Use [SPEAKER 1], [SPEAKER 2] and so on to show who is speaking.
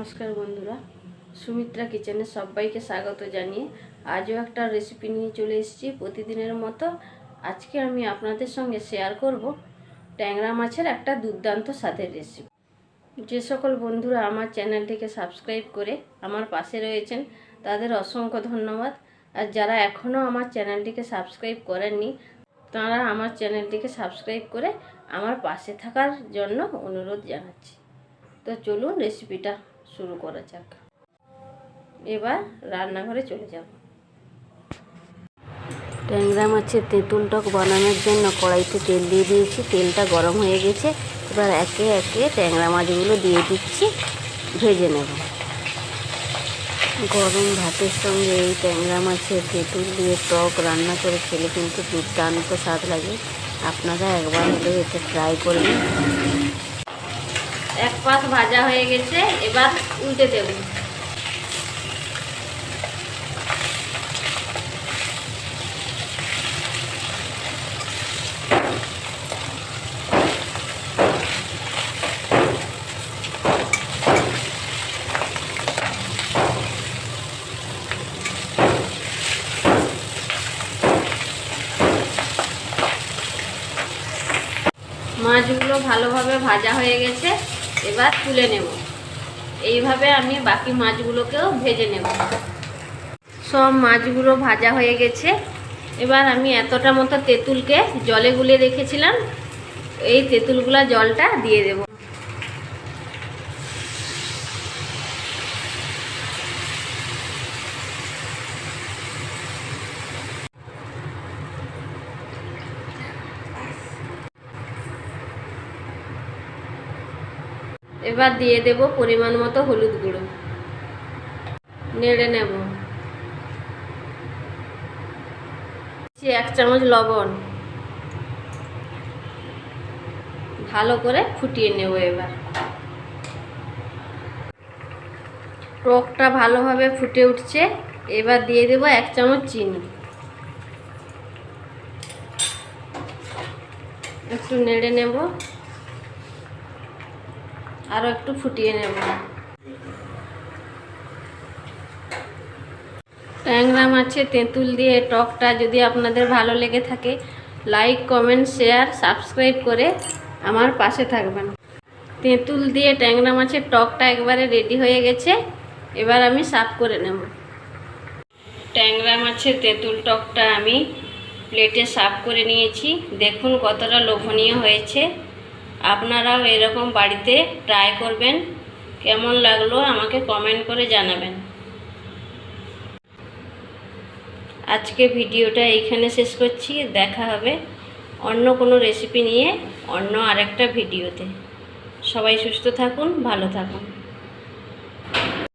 [SPEAKER 1] নমস্কার বন্ধুরা, সুমিত্রা কিচেনে সবাইকে স্বাগত জানিয়ে আজও একটা রেসিপি নিয়ে চলে এসেছি প্রতিদিনের মতো। আজকে আমি আপনাদের সঙ্গে শেয়ার করব ট্যাংরা মাছের একটা দুর্দান্ত স্বাদের রেসিপি। যে সকল বন্ধুরা আমার চ্যানেলটিকে সাবস্ক্রাইব করে আমার পাশে রয়েছেন তাদের অসংখ্য ধন্যবাদ। আর যারা এখনও আমার চ্যানেলটিকে সাবস্ক্রাইব করেননি তারা আমার চ্যানেলটিকে সাবস্ক্রাইব করে আমার পাশে থাকার জন্য অনুরোধ জানাচ্ছি। তো চলুন রেসিপিটা শুরু করা যাক। এবার রান্নাঘরে চলে যাব। ট্যাংরা মাছের তেঁতুল টক বানানোর জন্য কড়াইতে তেল দিয়ে দিয়েছি। তেলটা গরম হয়ে গেছে। এবার একে একে ট্যাংরা মাছগুলো দিয়ে দিচ্ছি, ভেজে নেব। গরম ভাতের সঙ্গে এই ট্যাংরা মাছের তেঁতুল দিয়ে টক রান্না করে খেলে কিন্তু দুর্দান্ত স্বাদ লাগে। আপনারা একবার হলেও এটা ট্রাই করবেন। এক পাশ ভাজা হয়ে গেছে, এবার উল্টে দেব। মাছগুলো ভালোভাবে ভাজা হয়ে গেছে, এবার তুলে নেব। এইভাবে আমি বাকি মাছগুলোকেও ভেজে নেব। সব মাছগুলো ভাজা হয়ে গেছে। এবার আমি এতটা মতো তেঁতুলকে জলে গুলে রেখেছিলাম, এই তেঁতুলগুলা জলটা দিয়ে দেব। এবার দিয়ে দেব পরিমাণ মতো হলুদ গুঁড়ো, নেড়ে নেব। 1 চামচ লবণ, ভালো করে ফুটিয়ে নেব। এবার টকটা ভালোভাবে ফুটে উঠছে। এবার দিয়ে দেব 1 চামচ চিনি। একটু নেড়ে নেব, আরও একটু ফুটিয়ে নেব। ট্যাংরা মাছের তেঁতুল দিয়ে টকটা যদি আপনাদের ভালো লেগে থাকে, লাইক, কমেন্ট, শেয়ার, সাবস্ক্রাইব করে আমার পাশে থাকবেন। তেঁতুল দিয়ে ট্যাংরা মাছের টকটা একবারে রেডি হয়ে গেছে। এবার আমি সার্ভ করে নেব। ট্যাংরা মাছের তেঁতুল টকটা আমি প্লেটে সার্ভ করে নিয়েছি। দেখুন কতটা লোভনীয় হয়েছে। আপনারাও এরকম বাড়িতে ট্রাই করবেন। কেমন লাগলো আমাকে কমেন্ট করে জানাবেন। আজকে ভিডিওটা এইখানে শেষ করছি। দেখা হবে অন্য কোনো রেসিপি নিয়ে অন্য আরেকটা ভিডিওতে। সবাই সুস্থ থাকুন, ভালো থাকুন।